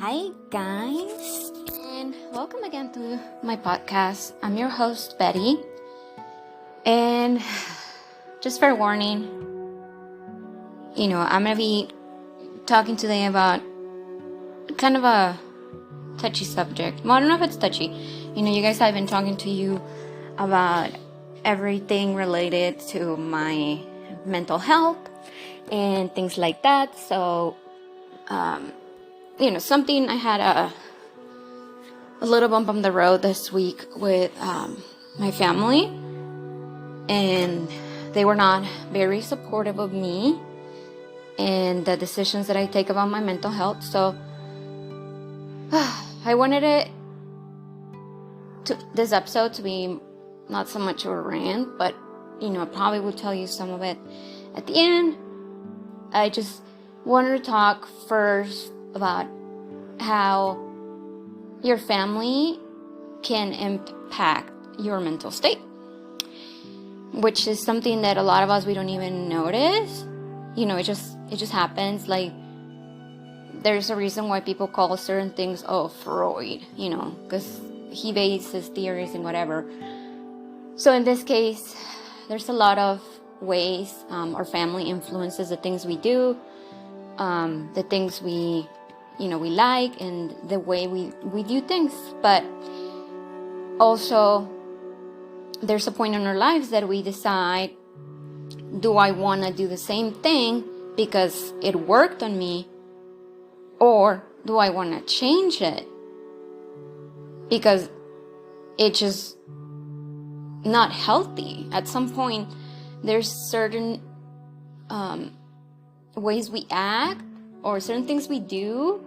Hi guys, and welcome again to my podcast. I'm your host Betty, and just for warning, I'm gonna be talking today about kind of a touchy subject. Well, I don't know if it's touchy. You guys, I've been talking to you about everything related to my mental health and things like that. So, something I had a little bump on the road this week with my family, and they were not very supportive of me and the decisions that I take about my mental health. So I wanted this episode to be not so much a rant, but I probably will tell you some of it at the end. I just wanted to talk first about how your family can impact your mental state, which is something that a lot of us, we don't even notice. It just happens. Like, there's a reason why people call certain things, Freud, because he based his theories and whatever. So in this case, there's a lot of ways our family influences the things we do, the things we like, and the way we do things. But also, there's a point in our lives that we decide, do I want to do the same thing because it worked on me, or do I want to change it because it's just not healthy? At some point, there's certain ways we act or certain things we do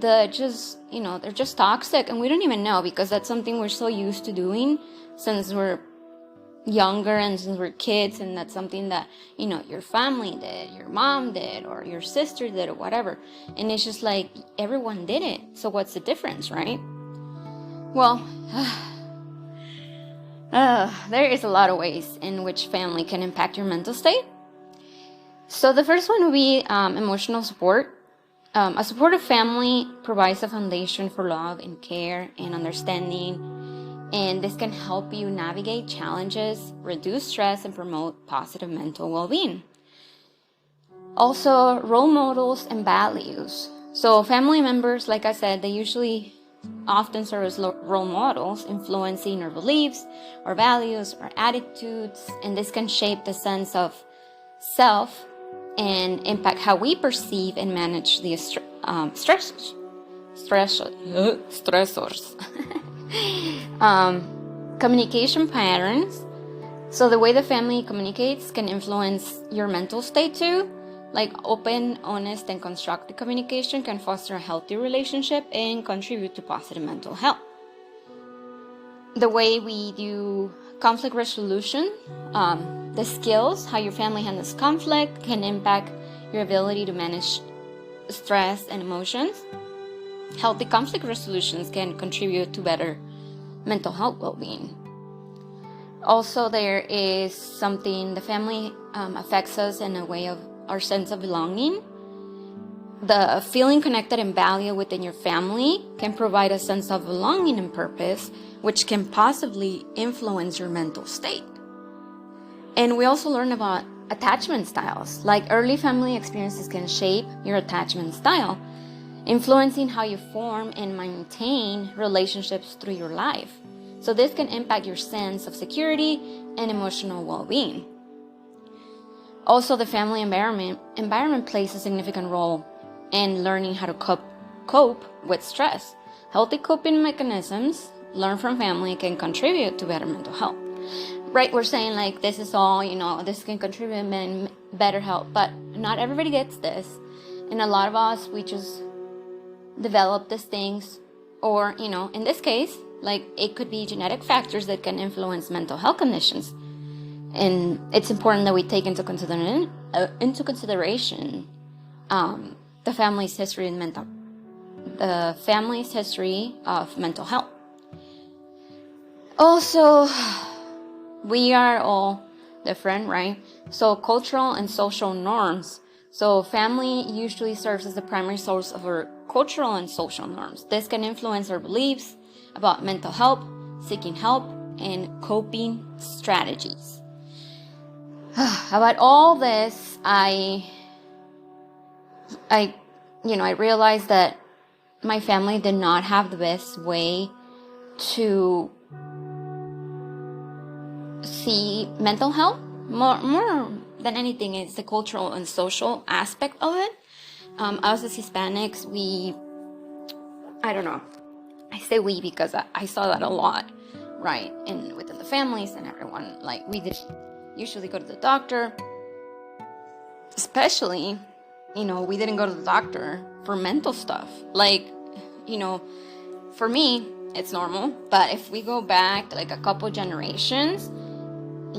that just, they're just toxic, and we don't even know, because that's something we're so used to doing since we're younger and since we're kids, and that's something that, your family did, your mom did, or your sister did, or whatever. And it's just like, everyone did it. So what's the difference, right? Well, there is a lot of ways in which family can impact your mental state. So the first one would be emotional support. A supportive family provides a foundation for love and care and understanding, and this can help you navigate challenges, reduce stress, and promote positive mental well-being. Also, role models and values. So family members, like I said, they usually often serve as role models, influencing our beliefs, our values, our attitudes, and this can shape the sense of self and impact how we perceive and manage the stressors. Communication patterns. So the way the family communicates can influence your mental state too. Like, open, honest, and constructive communication can foster a healthy relationship and contribute to positive mental health. The way we do conflict resolution, the skills, how your family handles conflict, can impact your ability to manage stress and emotions. Healthy conflict resolutions can contribute to better mental health well-being. Also, there is something, the family affects us in a way of our sense of belonging. The feeling connected and valued within your family can provide a sense of belonging and purpose, which can possibly influence your mental state. And we also learn about attachment styles. Like, early family experiences can shape your attachment style, influencing how you form and maintain relationships through your life. So this can impact your sense of security and emotional well-being. Also, the family environment plays a significant role in learning how to cope with stress. Healthy coping mechanisms learned from family can contribute to better mental health. Right, we're saying like, this is all, this can contribute to better health, but not everybody gets this. And a lot of us, we just develop these things, or, in this case, like, it could be genetic factors that can influence mental health conditions. And it's important that we take into consideration the family's history of mental health. Also, we are all different, right? So cultural and social norms. So family usually serves as the primary source of our cultural and social norms. This can influence our beliefs about mental health, seeking help, and coping strategies. About all this, I realized that my family did not have the best way to see mental health. More than anything, it's the cultural and social aspect of it. Us as Hispanics, I don't know. I say we because I saw that a lot, right? And within the families and everyone, like, we did usually go to the doctor. Especially, we didn't go to the doctor for mental stuff. Like, for me, it's normal. But if we go back like a couple generations,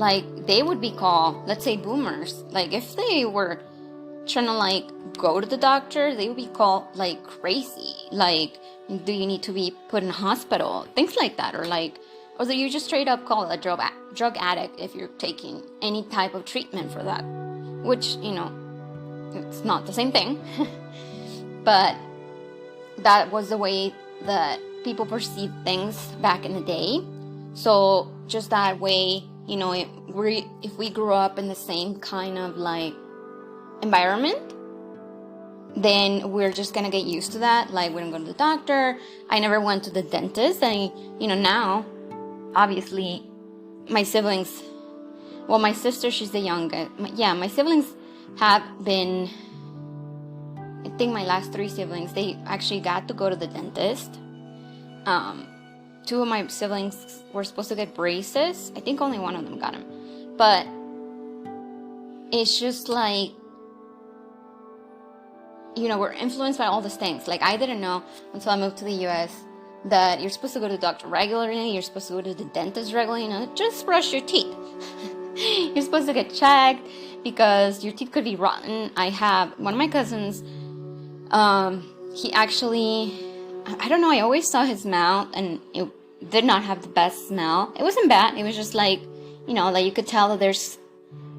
like, they would be called, let's say, boomers. Like, if they were trying to like go to the doctor, they would be called like crazy. Like, do you need to be put in a hospital? Things like that. Or do you just straight up call a drug addict if you're taking any type of treatment for that? Which, it's not the same thing. But that was the way that people perceived things back in the day. So just that way, if we grew up in the same kind of like environment, then we're just gonna get used to that. Like, we don't go to the doctor. I never went to the dentist. And now, obviously, my siblings, well, my sister, she's the youngest. My siblings have been, I think my last 3 siblings, they actually got to go to the dentist. 2 of my siblings were supposed to get braces. I think only one of them got them. But it's just like, we're influenced by all these things. Like, I didn't know until I moved to the U.S. that you're supposed to go to the doctor regularly. You're supposed to go to the dentist regularly. Just brush your teeth. You're supposed to get checked because your teeth could be rotten. I have one of my cousins. He actually, I don't know, I always saw his mouth and it did not have the best smell. It wasn't bad. It was just like, like you could tell that there's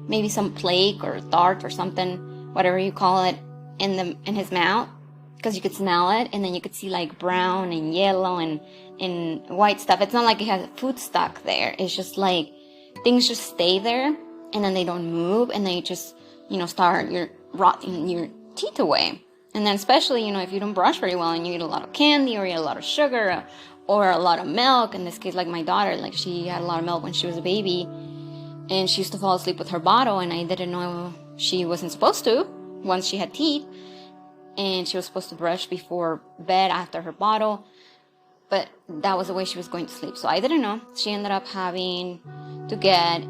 maybe some plague or dart or something, whatever you call it, in his mouth, because you could smell it, and then you could see like brown and yellow and white stuff. It's not like it has food stuck there. It's just like things just stay there, and then they don't move, and they just start rotting your teeth away. And then especially if you don't brush very well and you eat a lot of candy or you eat a lot of sugar or a lot of milk. In this case, like my daughter, like, she had a lot of milk when she was a baby, and she used to fall asleep with her bottle, and I didn't know she wasn't supposed to once she had teeth, and she was supposed to brush before bed after her bottle, but that was the way she was going to sleep. So I didn't know. She ended up having to get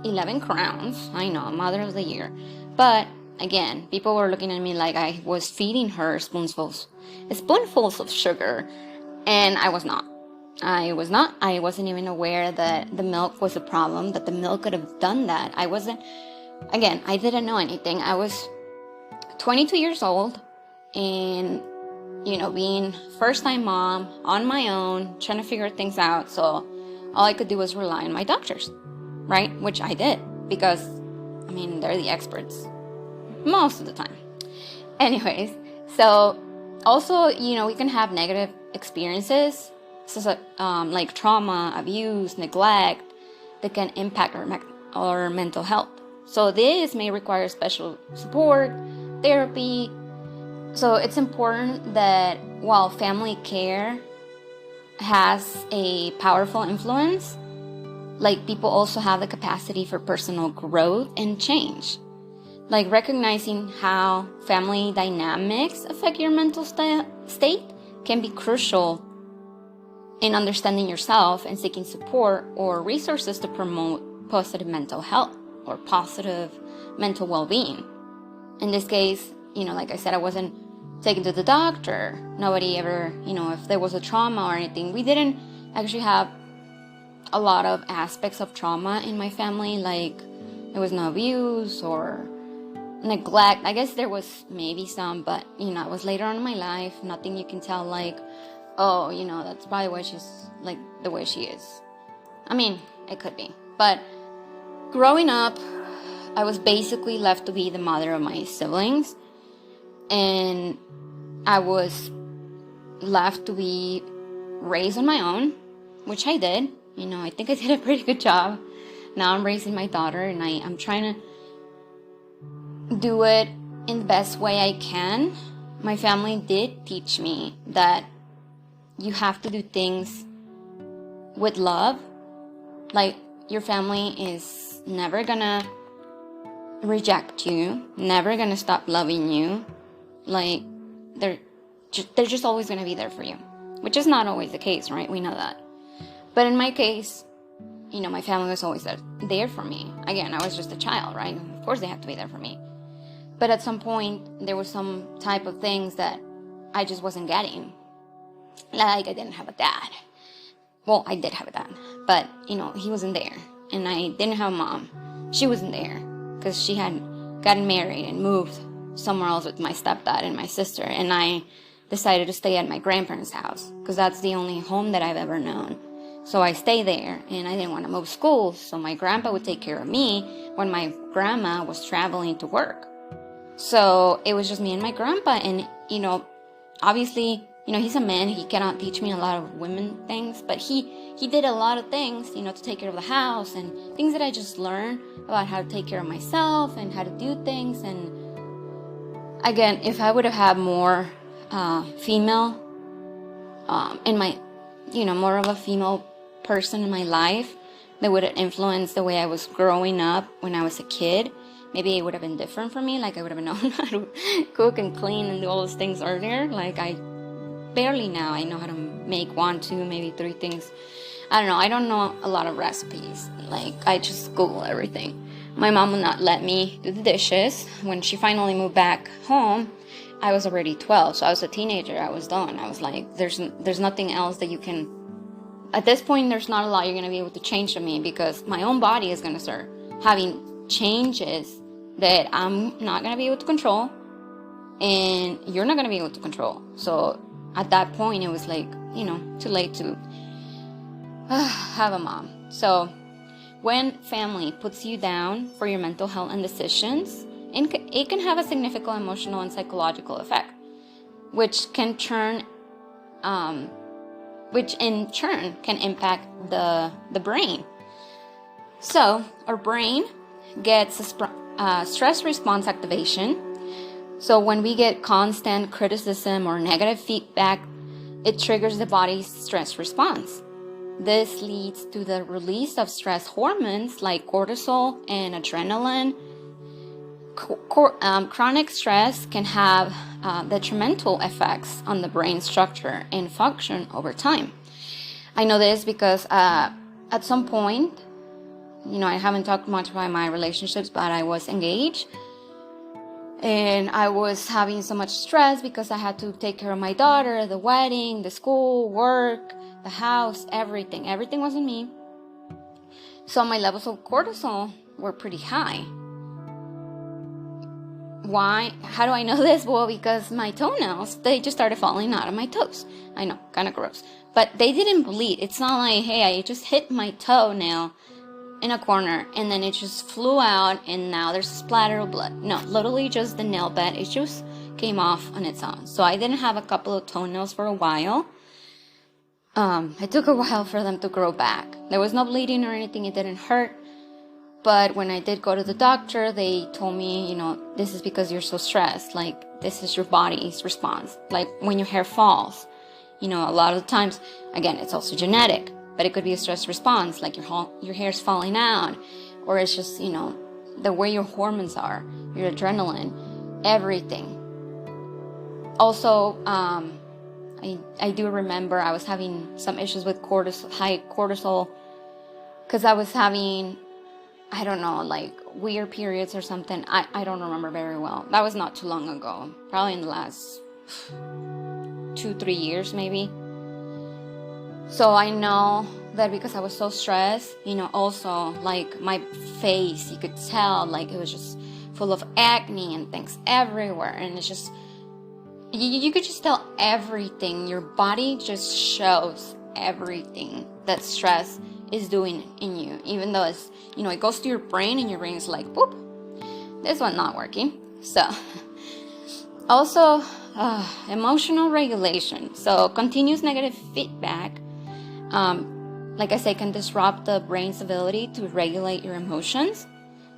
11 crowns. I know, Mother of the Year. But again, people were looking at me like I was feeding her spoonfuls of sugar, and I was not. I wasn't even aware that the milk was a problem, that the milk could have done that. I didn't know anything. I was 22 years old, and being first-time mom on my own, trying to figure things out. So all I could do was rely on my doctors, right? Which I did, because they're the experts most of the time. Anyways, so also we can have negative experiences, like trauma, abuse, neglect, that can impact our mental health. So this may require special support, therapy. So it's important that while family care has a powerful influence, like, people also have the capacity for personal growth and change. Like, recognizing how family dynamics affect your mental state can be crucial in understanding yourself and seeking support or resources to promote positive mental health or positive mental well-being. In this case, like I said, I wasn't taken to the doctor. Nobody ever, if there was a trauma or anything. We didn't actually have a lot of aspects of trauma in my family. Like, there was no abuse or neglect. I guess there was maybe some, but it was later on in my life. Nothing you can tell like, oh, that's probably why she's like the way she is. It could be. But growing up, I was basically left to be the mother of my siblings, and I was left to be raised on my own, which I did. I think I did a pretty good job. Now I'm raising my daughter, and I'm trying to do it in the best way I can. My family did teach me that you have to do things with love. Like, your family is never gonna reject you, never gonna stop loving you. Like, they're just always gonna be there for you, which is not always the case, right? We know that. But in my case, my family was always there for me. Again, I was just a child, right? Of course they have to be there for me. But at some point, there was some type of things that I just wasn't getting. Like, I didn't have a dad. Well, I did have a dad, but, he wasn't there. And I didn't have a mom. She wasn't there because she had gotten married and moved somewhere else with my stepdad and my sister. And I decided to stay at my grandparents' house because that's the only home that I've ever known. So I stayed there, and I didn't want to move schools. So my grandpa would take care of me when my grandma was traveling to work. So it was just me and my grandpa. And, obviously, he's a man. He cannot teach me a lot of women things, but he did a lot of things, to take care of the house and things that I just learned about how to take care of myself and how to do things. And again, if I would have had more female in my, more of a female person in my life that would have influenced the way I was growing up when I was a kid, maybe it would have been different for me. Like, I would have known how to cook and clean and do all those things earlier. Like, I barely now I know how to make 1, 2, maybe 3 things. I don't know. I don't know a lot of recipes. Like, I just Google everything. My mom would not let me do the dishes. When she finally moved back home, I was already 12. So I was a teenager. I was done. I was like, there's nothing else that you can... At this point, there's not a lot you're going to be able to change to me, because my own body is going to start having changes that I'm not going to be able to control, and you're not going to be able to control. So at that point, it was like, too late to have a mom. So when family puts you down for your mental health and decisions, it can have a significant emotional and psychological effect, which in turn can impact the brain. So our brain gets a stress response activation. So when we get constant criticism or negative feedback, it triggers the body's stress response. This leads to the release of stress hormones like cortisol and adrenaline. Chronic stress can have detrimental effects on the brain structure and function over time. I know this because at some point, I haven't talked much about my relationships, but I was engaged. And I was having so much stress because I had to take care of my daughter, the wedding, the school, work, the house, everything. Everything was on me. So my levels of cortisol were pretty high. Why? How do I know this? Well, because my toenails, they just started falling out of my toes. I know, kind of gross. But they didn't bleed. It's not like, hey, I just hit my toenail in a corner and then it just flew out and now there's a splatter of blood. No, literally just the nail bed, it just came off on its own. So I didn't have a couple of toenails for a while. It took a while for them to grow back. There was no bleeding or anything, it didn't hurt. But when I did go to the doctor, they told me, this is because you're so stressed. Like, this is your body's response. Like when your hair falls, a lot of the times, again, it's also genetic. But it could be a stress response, like your hair's falling out, or it's just, the way your hormones are, your adrenaline, everything. Also, I do remember I was having some issues with high cortisol, because I was having, I don't know, like weird periods or something. I don't remember very well. That was not too long ago, probably in the last 2-3 years maybe. So I know that because I was so stressed, also like my face, you could tell like it was just full of acne and things everywhere. And it's just, you could just tell everything. Your body just shows everything that stress is doing in you. Even though it's, it goes to your brain and your brain is like, boop, this one's not working. So Also, emotional regulation. So continuous negative feedback, like I say, can disrupt the brain's ability to regulate your emotions,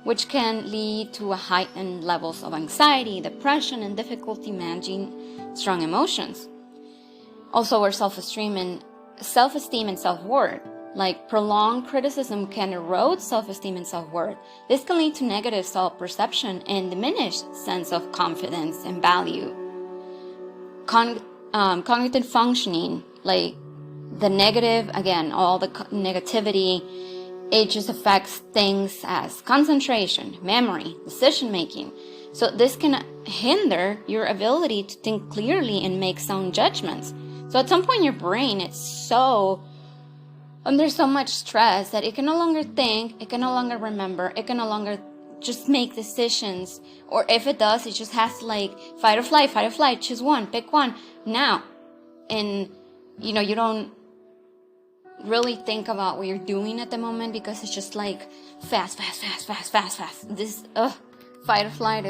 which can lead to a heightened levels of anxiety, depression, and difficulty managing strong emotions. Also, our self-esteem and self-worth. Like prolonged criticism can erode self-esteem and self-worth. This can lead to negative self-perception and diminished sense of confidence and value. Cognitive functioning, like the negative, again, all the negativity, it just affects things as concentration, memory, decision making. So this can hinder your ability to think clearly and make sound judgments. So at some point your brain, it's so under so much stress that it can no longer think, it can no longer remember, it can no longer just make decisions. Or if it does, it just has to like fight or flight, choose one, pick one now. And you know, you don't really think about what you're doing at the moment because it's just like fast. This fight or flight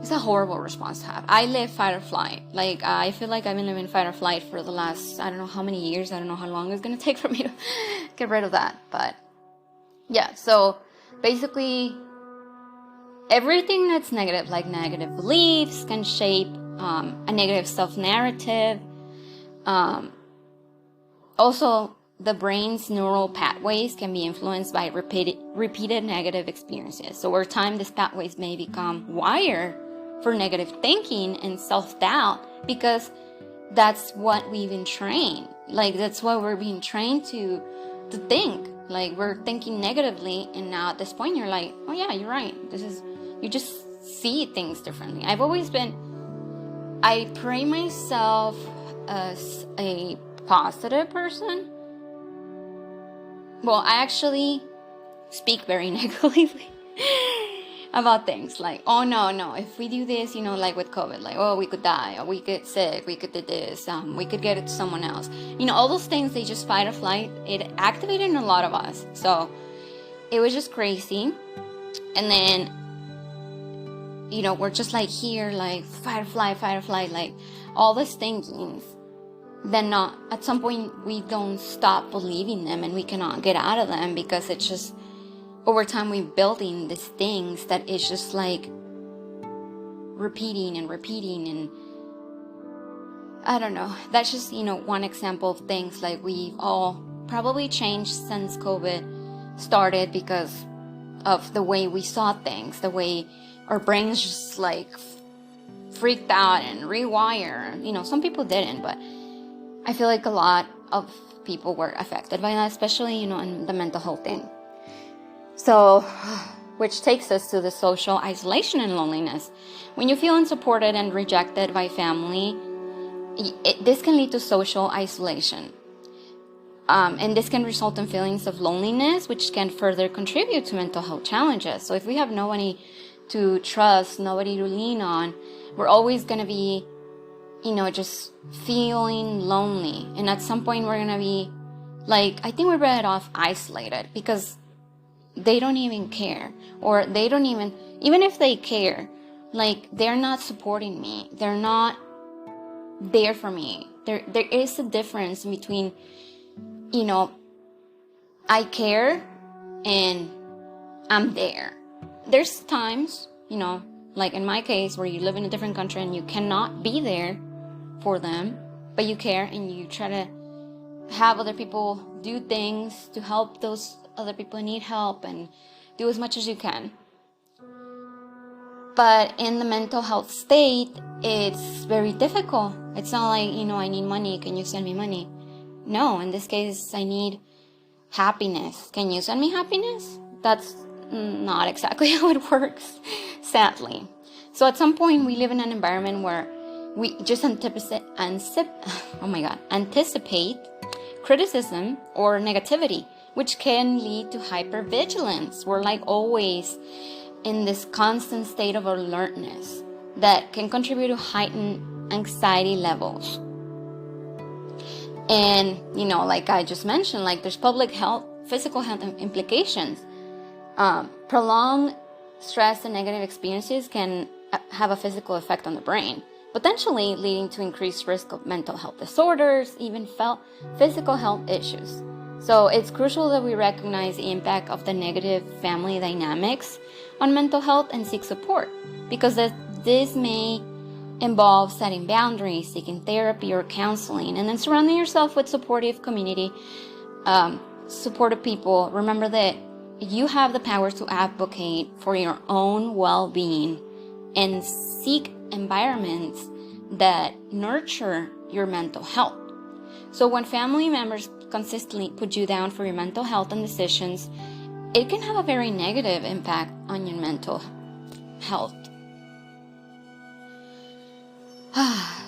it's a horrible response to have. I live fight or flight. Like, I feel like I've been living fight or flight for the last, I don't know how many years. I don't know how long it's going to take for me to get rid of that. But, yeah. So, basically, everything that's negative, like negative beliefs, can shape a negative self-narrative. Also, the brain's neural pathways can be influenced by repeated negative experiences. So over time, these pathways may become wired for negative thinking and self-doubt because that's what we've been trained. Like, that's what we're being trained to think. Like, we're thinking negatively, and now at this point, you're like, oh yeah, you're right. You just see things differently. I pray myself as a positive person. Well, I actually speak very negatively about things like, oh no, if we do this, you know, like with COVID, like, oh, we could die, or we get sick, we could do this, we could get it to someone else. You know, all those things, they just fight or flight. It activated in a lot of us. So it was just crazy. And then, you know, we're just like here, like fight or flight, like all these thinkings. Then at some point we don't stop believing them and we cannot get out of them because it's just over time we're building these things that it's just like repeating and I don't know. That's just, you know, one example of things like we've all probably changed since COVID started because of the way we saw things, the way our brains just like freaked out and rewire. You know, some people didn't, but I feel like a lot of people were affected by that, especially, you know, in the mental health thing. So, which takes us to the social isolation and loneliness. When you feel unsupported and rejected by family, this can lead to social isolation. And this can result in feelings of loneliness, which can further contribute to mental health challenges. So if we have nobody to trust, nobody to lean on, we're always going to be, you know, just feeling lonely. And at some point we're going to be like, I think we're better off isolated because they don't even care. Or they don't even if they care, like they're not supporting me. They're not there for me. There is a difference between, you know, I care and I'm there. There's times, you know, like in my case where you live in a different country and you cannot be there for them, but you care and you try to have other people do things to help those other people who need help and do as much as you can. But in the mental health state, it's very difficult. It's not like, you know, I need money, can you send me money? No, in this case, I need happiness. Can you send me happiness? That's not exactly how it works, sadly. So at some point, we live in an environment where we just anticipate criticism or negativity, which can lead to hypervigilance. We're like always in this constant state of alertness that can contribute to heightened anxiety levels. And, you know, like I just mentioned, like there's public health, physical health implications. Prolonged stress and negative experiences can have a physical effect on the brain, potentially leading to increased risk of mental health disorders, even physical health issues. So it's crucial that we recognize the impact of the negative family dynamics on mental health and seek support, because this may involve setting boundaries, seeking therapy or counseling, and then surrounding yourself with supportive community, supportive people. Remember that you have the power to advocate for your own well-being and seek environments that nurture your mental health. So when family members consistently put you down for your mental health and decisions, it can have a very negative impact on your mental health.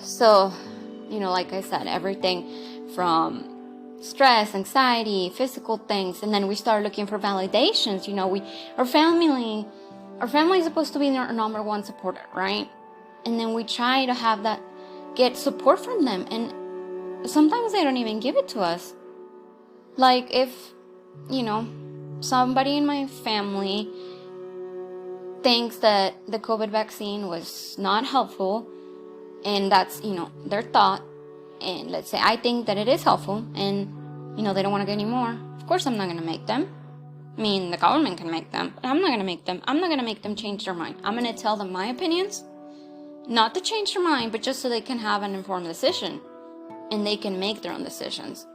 So, like I said, everything from stress, anxiety, physical things, and then we start looking for validations. Our family is supposed to be our number one supporter, right? And then we try to get support from them, and sometimes they don't even give it to us. Like if, somebody in my family thinks that the COVID vaccine was not helpful, and that's, their thought, and let's say I think that it is helpful, and, they don't want to get any more, of course I'm not going to make them. I mean, the government can make them, but I'm not going to make them. I'm not going to make them change their mind. I'm going to tell them my opinions, not to change their mind, but just so they can have an informed decision, and they can make their own decisions.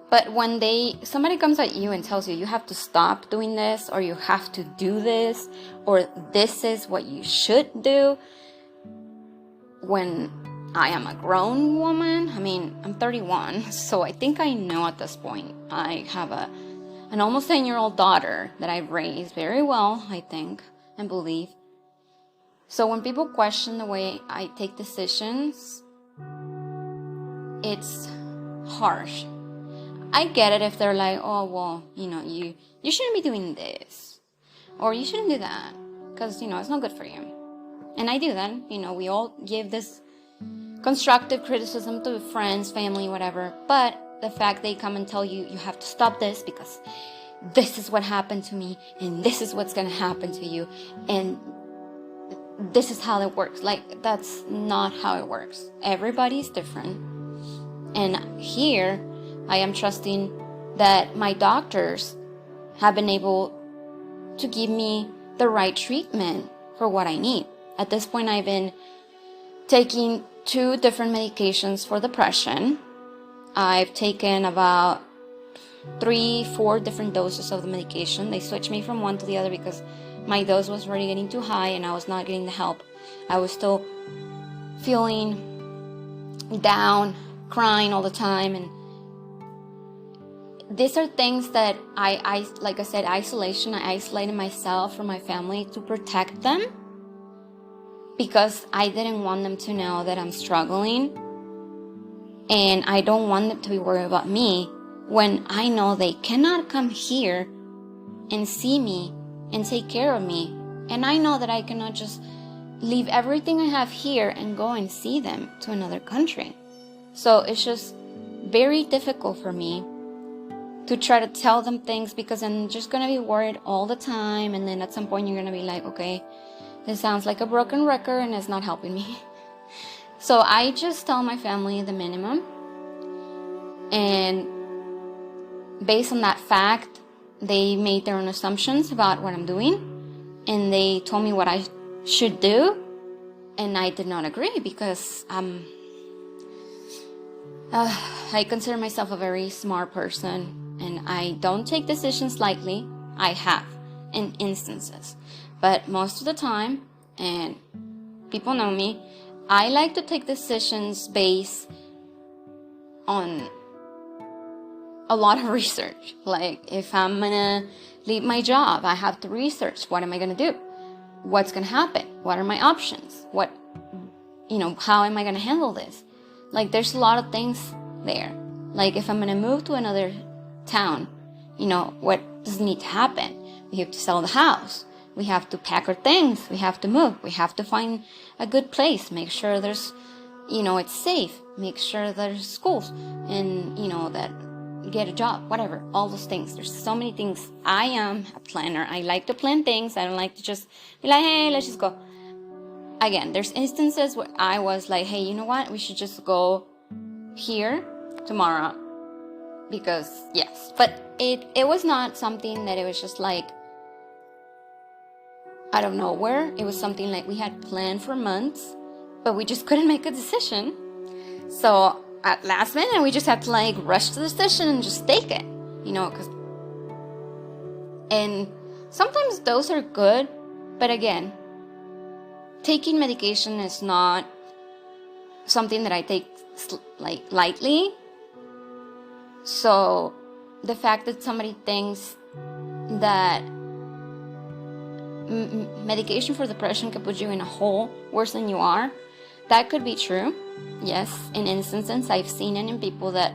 But when somebody comes at you and tells you, you have to stop doing this, or you have to do this, or this is what you should do, when I am a grown woman, I'm 31, so I think I know at this point. I have an almost 10-year-old daughter that I've raised very well, I think, and believe. So when people question the way I take decisions, it's harsh. I get it if they're like, oh, well, you shouldn't be doing this, or you shouldn't do that, because, it's not good for you. And I do that. We all give this constructive criticism to friends, family, whatever. But the fact they come and tell you, you have to stop this because this is what happened to me, and this is what's going to happen to you, and this is how it works. Like, that's not how it works. Everybody's different. And here, I am trusting that my doctors have been able to give me the right treatment for what I need. At this point, I've been taking 2 different medications for depression. I've taken about 3-4 different doses of the medication. They switched me from one to the other because my dose was already getting too high and I was not getting the help. I was still feeling down, crying all the time, and these are things that I like I said, isolation. I isolated myself from my family to protect them, because I didn't want them to know that I'm struggling, and I don't want them to be worried about me when I know they cannot come here and see me and take care of me. And I know that I cannot just leave everything I have here and go and see them to another country. So it's just very difficult for me to try to tell them things, because I'm just going to be worried all the time. And then at some point you're going to be like, okay, this sounds like a broken record and it's not helping me. So I just tell my family the minimum. And based on that fact, they made their own assumptions about what I'm doing. And they told me what I should do. And I did not agree, because I consider myself a very smart person. And I don't take decisions lightly. I have in instances. But most of the time, and people know me, I like to take decisions based on a lot of research. Like, if I'm gonna leave my job, I have to research, what am I gonna do? What's gonna happen? What are my options? How am I gonna handle this? Like, there's a lot of things there. Like, if I'm gonna move to another town, what does need to happen? We have to sell the house. We have to pack our things. We have to move. We have to find a good place. Make sure there's, it's safe. Make sure there's schools, and, that get a job, whatever, all those things. There's so many things. I am a planner. I like to plan things. I don't like to just be like, hey, let's just go. again, there's instances where I was like, hey, you know what? We should just go here tomorrow. Because, yes. But it was not something that it was just like out of nowhere. It was something like we had planned for months, but we just couldn't make a decision. So at last minute, we just had to like rush to the decision and just take it, and sometimes those are good, but again, taking medication is not something that I take like lightly. So the fact that somebody thinks that medication for depression can put you in a hole worse than you are, that could be true. Yes, in instances I've seen it in people that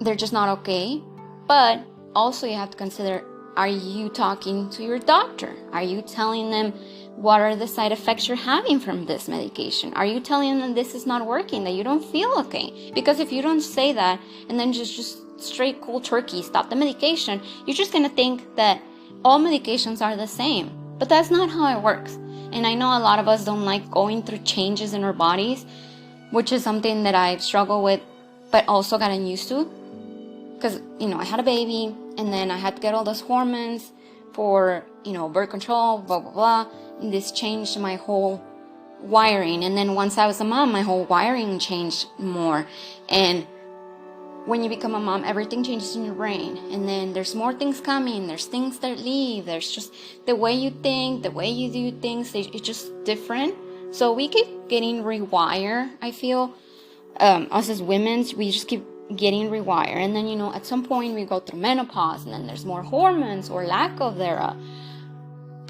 they're just not okay. But also you have to consider, are you talking to your doctor? Are you telling them what are the side effects you're having from this medication? Are you telling them this is not working, that you don't feel okay? Because if you don't say that and then just straight cold turkey stop the medication, you're just going to think that all medications are the same. But that's not how it works. And I know a lot of us don't like going through changes in our bodies, which is something that I've struggled with, but also gotten used to. Because, I had a baby, and then I had to get all those hormones for, birth control, blah, blah, blah. And this changed my whole wiring. And then once I was a mom, my whole wiring changed more. And when you become a mom, everything changes in your brain. And then there's more things coming. There's things that leave. There's just the way you think, the way you do things. It's just different. So we keep getting rewired, I feel. Us as women, we just keep getting rewired. And then, at some point we go through menopause. And then there's more hormones or lack of thereof.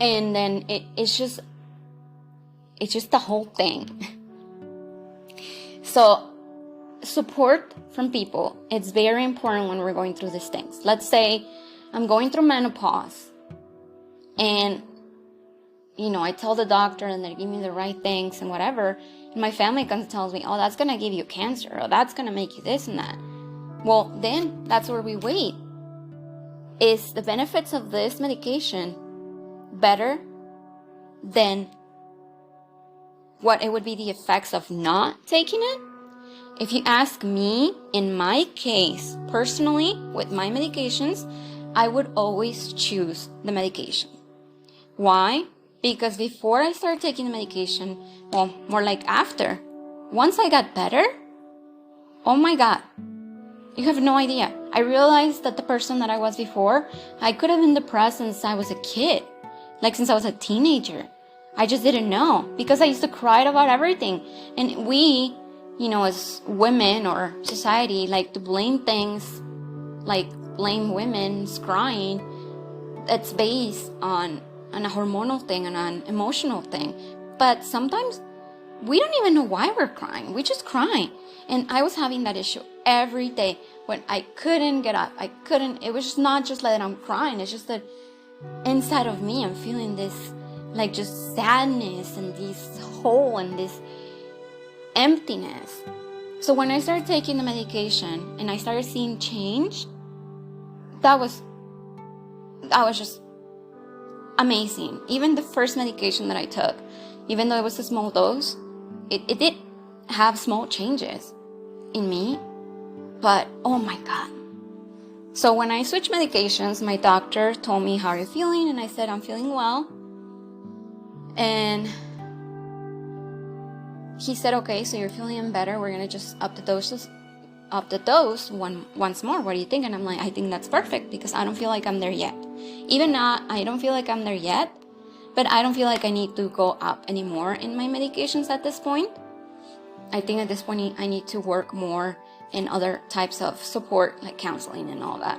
And then it's just the whole thing. So support from people, it's very important when we're going through these things. Let's say I'm going through menopause and I tell the doctor and they give me the right things and whatever, and my family comes and tells me, oh, that's gonna give you cancer, or that's gonna make you this and that. Well, then that's where we wait. Is the benefits of this medication better than what it would be the effects of not taking it? If you ask me, in my case, personally, with my medications, I would always choose the medication. Why? Because before I started taking the medication, well, more like after, once I got better, oh my God, you have no idea. I realized that the person that I was before, I could have been depressed since I was a kid, like since I was a teenager. I just didn't know, because I used to cry about everything. And we, as women or society, like to blame things, like blame women's crying. That's based on a hormonal thing and an emotional thing. But sometimes we don't even know why we're crying. We just cry. And I was having that issue every day when I couldn't get up. It was just not just that I'm crying. It's just that inside of me, I'm feeling this like just sadness and this hole and this emptiness. So when I started taking the medication and I started seeing change, that was just amazing. Even the first medication that I took, even though it was a small dose, it did have small changes in me, but oh my God. So when I switched medications, my doctor told me, how are you feeling? And I said, I'm feeling well. And he said, okay, so you're feeling better. We're going to just up the dose once more. What do you think? And I'm like, I think that's perfect, because I don't feel like I'm there yet. Even now, I don't feel like I'm there yet, but I don't feel like I need to go up anymore in my medications at this point. I think at this point, I need to work more in other types of support, like counseling and all that.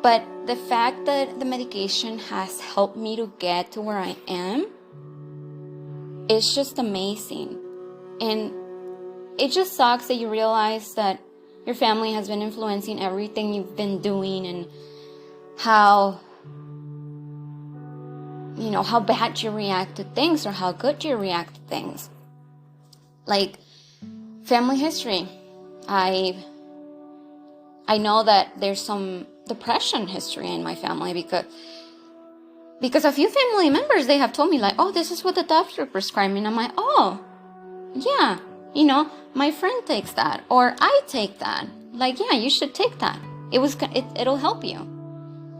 But the fact that the medication has helped me to get to where I am, it's just amazing. And it just sucks that you realize that your family has been influencing everything you've been doing, and how bad you react to things or how good you react to things. Like family history. I know that there's some depression history in my family, because Because a few family members, they have told me like, oh, this is what the doctor prescribed me. And I'm like, oh, yeah, my friend takes that, or I take that. Like, yeah, you should take that. It'll help you.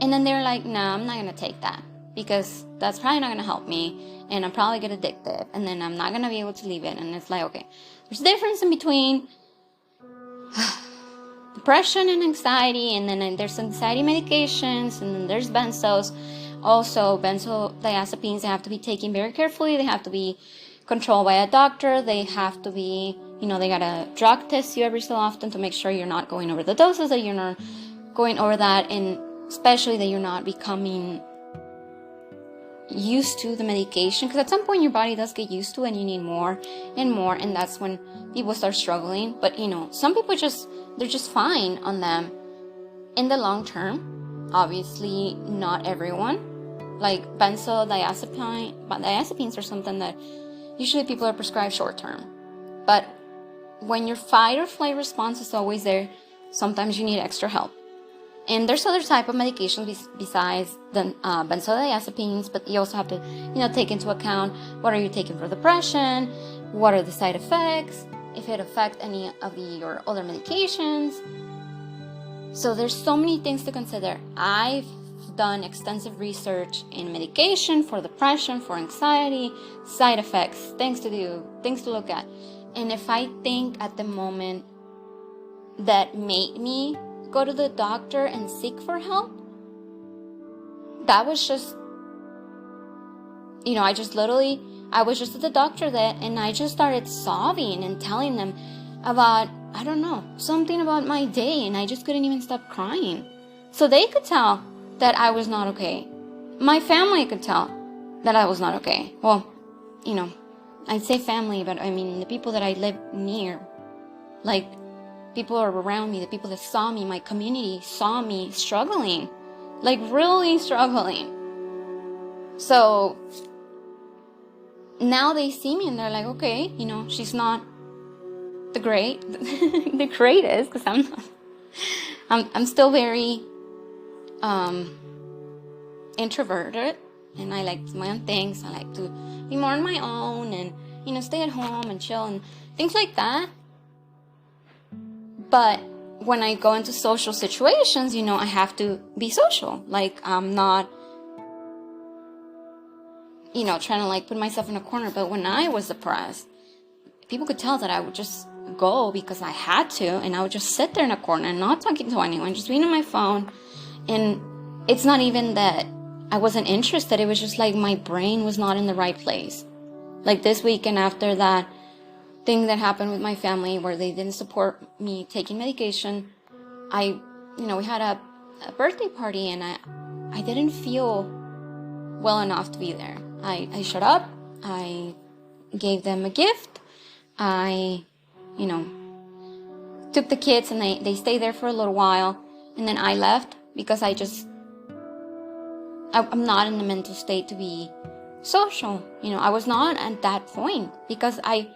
And then they're like, no, I'm not going to take that because that's probably not going to help me. And I'll probably get addicted. And then I'm not going to be able to leave it. And it's like, okay, there's a difference in between depression and anxiety. And then there's anxiety medications. And then there's benzos. Also, benzodiazepines, they have to be taken very carefully. They have to be controlled by a doctor. They have to be, they got to drug test you every so often to make sure you're not going over the doses, that you're not going over that, and especially that you're not becoming used to the medication, because at some point your body does get used to it and you need more and more, and that's when people start struggling. But some people they're just fine on them in the long term. Obviously not everyone. Like benzodiazepines are something that usually people are prescribed short term, but when your fight or flight response is always there, sometimes you need extra help. And there's other type of medications besides the benzodiazepines, but you also have to, take into account what are you taking for depression, what are the side effects, if it affects any of your other medications. So there's so many things to consider. I've done extensive research in medication for depression, for anxiety, side effects, things to do, things to look at. And if I think at the moment that made me go to the doctor and seek for help, that was just, I was just at the doctor there, and I just started sobbing and telling them about, I don't know, something about my day, and I just couldn't even stop crying. So they could tell that I was not okay. My family could tell that I was not okay. Well, I'd say family, but I mean the people that I live near, like people are around me, the people that saw me, my community saw me struggling, like really struggling. So now they see me and they're like, okay, she's not the greatest, because I'm still very introverted, and I like my own things. I like to be more on my own and stay at home and chill and things like that. But when I go into social situations, I have to be social. Like, I'm not trying to like put myself in a corner. But when I was depressed, people could tell that I would just go because I had to, and I would just sit there in a corner and not talking to anyone, just being on my phone. And it's not even that I wasn't interested. It was just like my brain was not in the right place. Like this weekend, after that thing that happened with my family where they didn't support me taking medication, we had a birthday party, and I didn't feel well enough to be there. I shut up. I gave them a gift. I, took the kids, and they stayed there for a little while, and then I left because I'm not in the mental state to be social. I was not at that point because I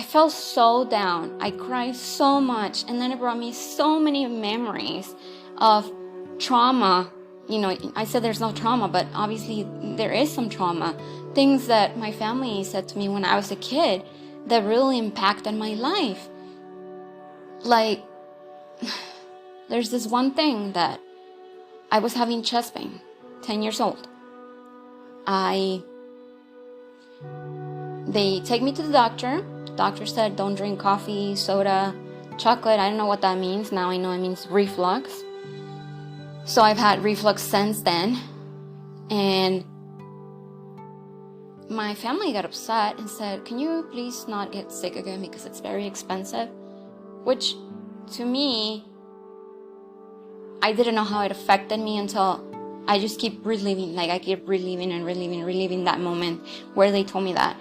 felt so down. I cried so much, and then it brought me so many memories of trauma. I said there's no trauma, but obviously there is some trauma. Things that my family said to me when I was a kid that really impacted my life. Like, there's this one thing that I was having chest pain, 10 years old. They take me to the doctor. Doctor said, don't drink coffee, soda, chocolate. I don't know what that means. Now I know it means reflux. So I've had reflux since then. And my family got upset and said, can you please not get sick again because it's very expensive? Which, to me, I didn't know how it affected me until I just keep reliving. Like, I keep reliving that moment where they told me that.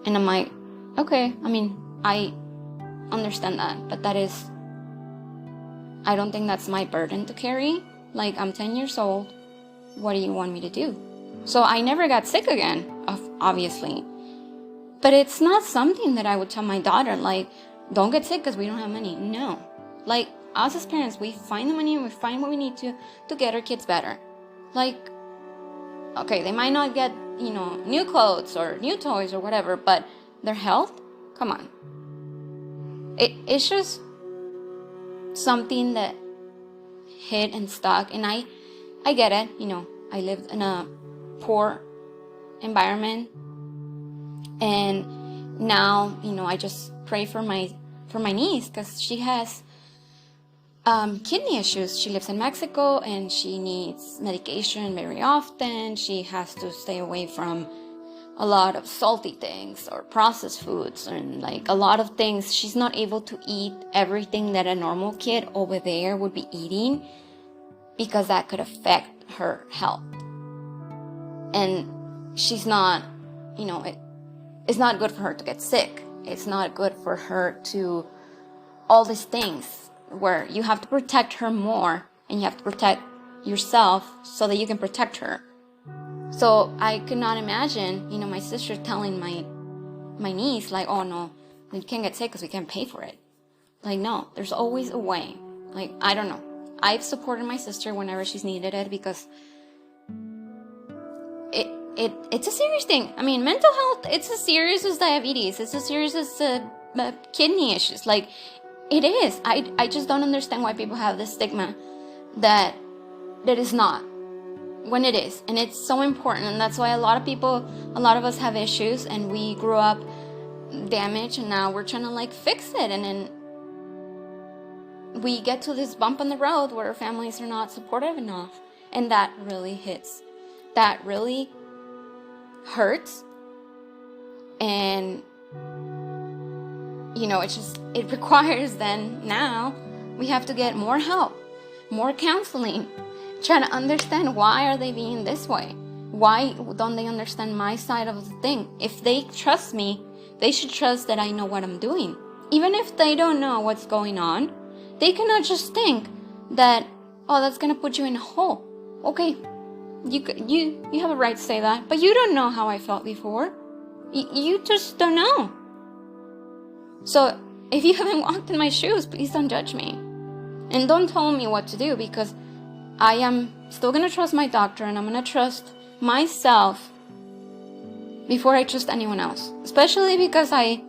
And I'm like, okay, I understand that, but I don't think that's my burden to carry. Like, I'm 10 years old. What do you want me to do? So I never got sick again, obviously. But it's not something that I would tell my daughter, like, don't get sick because we don't have money. No. Like, us as parents, we find the money and we find what we need to get our kids better. Like, Okay, they might not get, new clothes or new toys or whatever, but their health, come on. It's just something that hit and stuck. And I get it. I lived in a poor environment, and now, I just pray for my niece, because she has kidney issues. She lives in Mexico, and she needs medication very often. She has to stay away from a lot of salty things or processed foods, and like a lot of things. She's not able to eat everything that a normal kid over there would be eating, because that could affect her health. And she's not, it's not good for her to get sick. It's not good for her to all these things, where you have to protect her more, and you have to protect yourself so that you can protect her. So I could not imagine, my sister telling my niece, like, oh no, you can't get sick because we can't pay for it. Like, no, there's always a way. Like, I don't know. I've supported my sister whenever she's needed it, because it's a serious thing. I mean, mental health, it's as serious as diabetes. It's as serious as kidney issues. Like, it is. I just don't understand why people have this stigma that is not, when it is. And it's so important. And that's why a lot of us have issues, and we grew up damaged, and now we're trying to like fix it. And then we get to this bump on the road where our families are not supportive enough. And that really hits. That really hurts. And it requires, then now we have to get more help, more counseling, trying to understand, why are they being this way? Why don't they understand my side of the thing? If they trust me, they should trust that I know what I'm doing. Even if they don't know what's going on, they cannot just think that, oh, that's gonna put you in a hole. Okay, you have a right to say that, but you don't know how I felt before. You just don't know. So if you haven't walked in my shoes, please don't judge me. And don't tell me what to do, because I am still going to trust my doctor, and I'm going to trust myself before I trust anyone else. Especially because I've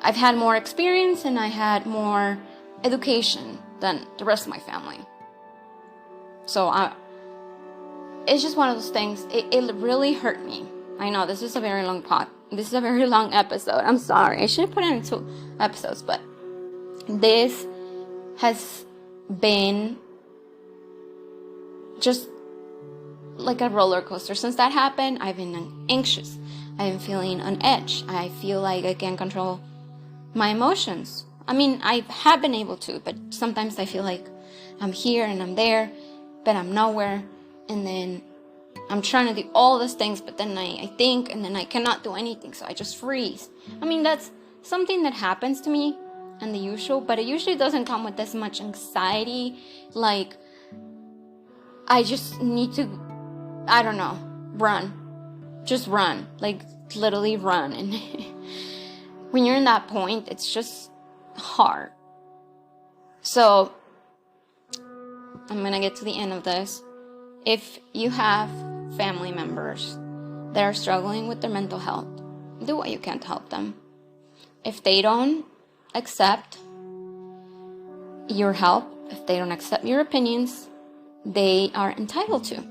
had more experience, and I had more education than the rest of my family. So it's just one of those things. It really hurt me. I know this is a very long This is a very long episode. I'm sorry. I should have put it in 2 episodes, but this has been just like a roller coaster. Since that happened, I've been anxious. I've been feeling on edge. I feel like I can't control my emotions. I mean, I have been able to, but sometimes I feel like I'm here and I'm there, but I'm nowhere. And then I'm trying to do all these things, but then I think, and then I cannot do anything, so I just freeze. I mean, that's something that happens to me, and the usual, but it usually doesn't come with this much anxiety. Like, I just need to, I don't know, run. Just run. Like, literally run. And when you're in that point, it's just hard. So, I'm gonna get to the end of this. If you have family members that are struggling with their mental health, do what you can to help them. If they don't accept your help, if they don't accept your opinions, they are entitled to,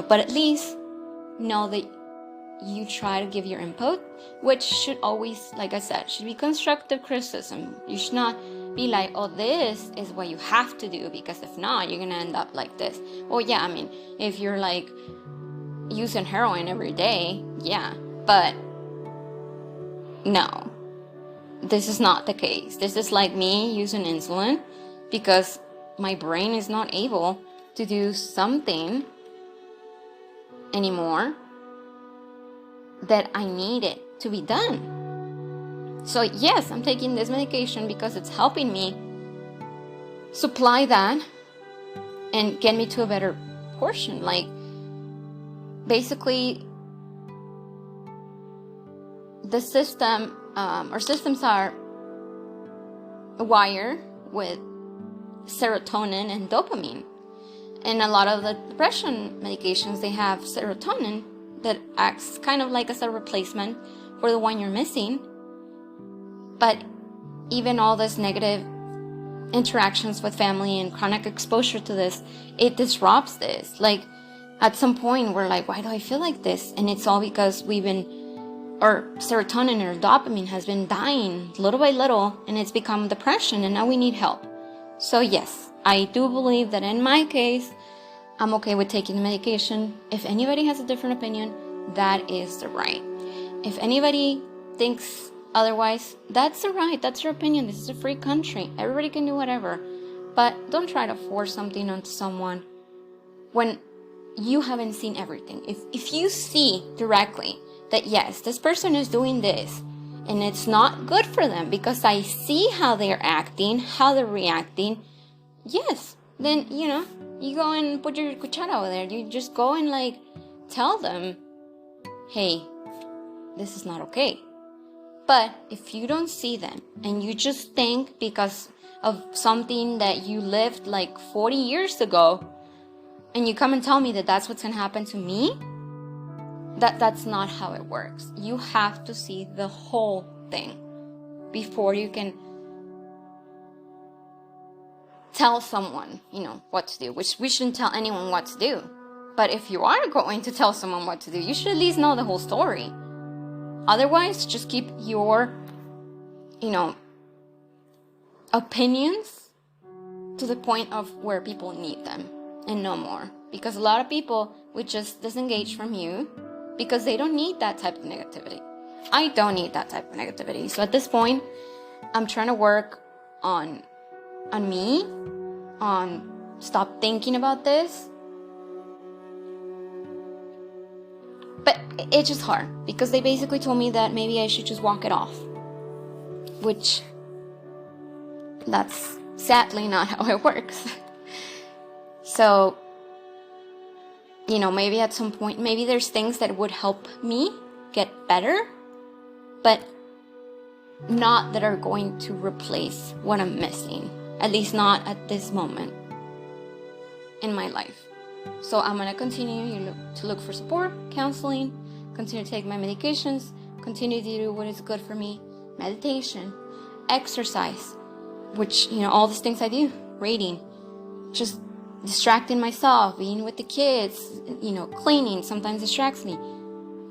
but at least know that you try to give your input, which should always, like I said, should be constructive criticism. You should not be like, oh, this is what you have to do, because if not, you're gonna end up like this. Well, yeah, I mean, if you're like using heroin every day, yeah, but no, this is not the case. This is like me using insulin because my brain is not able to do something anymore that I need it to be done. So yes, I'm taking this medication because it's helping me supply that and get me to a better portion. Like, basically, the system, our systems are wired with serotonin and dopamine. And a lot of the depression medications, they have serotonin that acts kind of like as a replacement for the one you're missing. But even all this negative interactions with family and chronic exposure to this, it disrupts this. Like, at some point, we're like, why do I feel like this? And it's all because our serotonin or dopamine has been dying little by little, and it's become depression, and now we need help. So yes, I do believe that in my case, I'm okay with taking the medication. If anybody has a different opinion, that is the right. If anybody thinks otherwise, that's the right. That's your opinion. This is a free country. Everybody can do whatever. But don't try to force something onto someone when you haven't seen everything. If you see directly that yes, this person is doing this and it's not good for them because I see how they're acting, how they're reacting, yes, then, you go and put your cuchara over there. You just go and like tell them, hey, this is not okay. But if you don't see them and you just think because of something that you lived like 40 years ago, and you come and tell me that that's what's going to happen to me, that's not how it works. You have to see the whole thing before you can tell someone, what to do, which we shouldn't tell anyone what to do. But if you are going to tell someone what to do, you should at least know the whole story. Otherwise, just keep your, opinions to the point of where people need them and no more. Because a lot of people would just disengage from you because they don't need that type of negativity. I don't need that type of negativity. So at this point, I'm trying to work on me, on stop thinking about this. But it's just hard because they basically told me that maybe I should just walk it off, which that's sadly not how it works. So, maybe at some point, maybe there's things that would help me get better, but not that are going to replace what I'm missing, at least not at this moment in my life. So I'm going to continue to look for support, counseling, continue to take my medications, continue to do what is good for me, meditation, exercise, which, all these things I do, reading, just distracting myself, being with the kids, cleaning sometimes distracts me.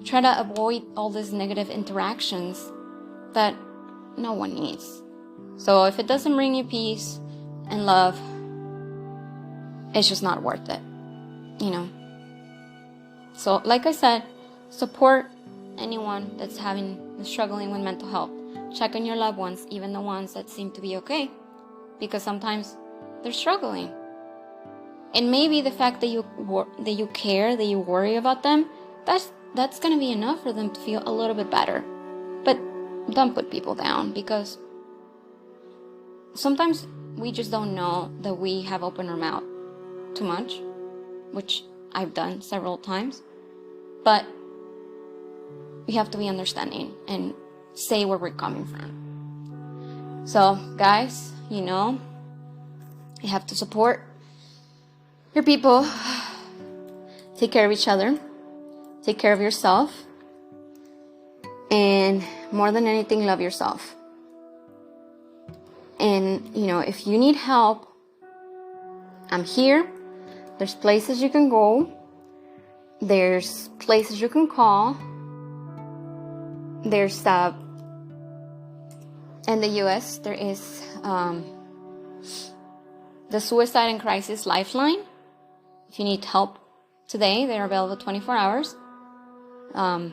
Try to avoid all these negative interactions that no one needs. So if it doesn't bring you peace and love, it's just not worth it. So like I said, support anyone that's struggling with mental health. Check on your loved ones, even the ones that seem to be okay, because sometimes they're struggling. And maybe the fact that you care, that you worry about them, that's going to be enough for them to feel a little bit better. But don't put people down, because sometimes we just don't know that we have opened our mouth too much, which I've done several times. But we have to be understanding and say where we're coming from. So, guys, you have to support your people. Take care of each other. Take care of yourself. And more than anything, love yourself. And, if you need help, I'm here. There's places you can go. There's places you can call. There's in the US, there is the Suicide and Crisis Lifeline. If you need help today, they're available 24 hours. I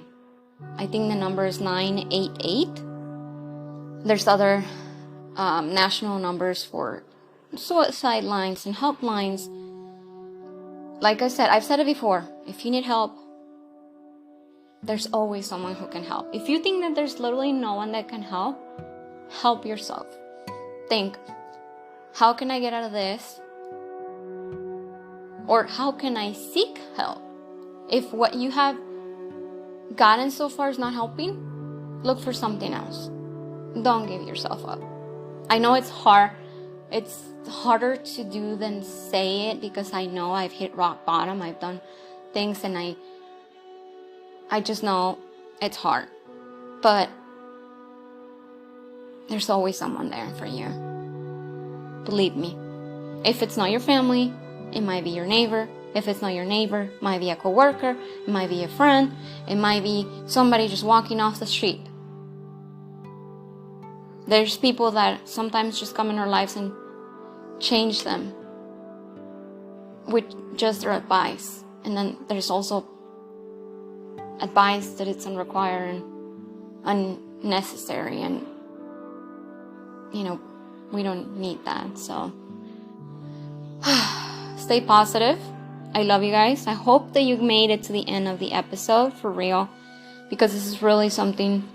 think the number is 988. There's other national numbers for suicide lines and helplines. Like I said, I've said it before, if you need help, there's always someone who can help. If you think that there's literally no one that can help yourself. Think, how can I get out of this? Or how can I seek help? If what you have gotten so far is not helping, look for something else. Don't give yourself up. I know it's hard. it's harder to do than say it, because I know I've hit rock bottom. I've done things and I just know it's hard. But there's always someone there for you. Believe me. If it's not your family, it might be your neighbor. If it's not your neighbor, it might be a coworker, it might be a friend, it might be somebody just walking off the street. There's people that sometimes just come in our lives and change them with just their advice. And then there's also advice that it's unrequired and unnecessary, and we don't need that. So stay positive. I love you guys. I hope that you made it to the end of the episode, for real, because this is really something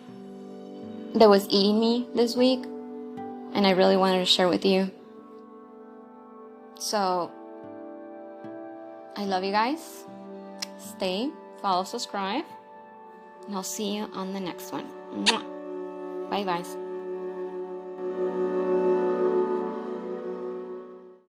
that was eating me this week, and I really wanted to share with you. So I love you guys. Stay, follow, subscribe, and I'll see you on the next one. Bye guys.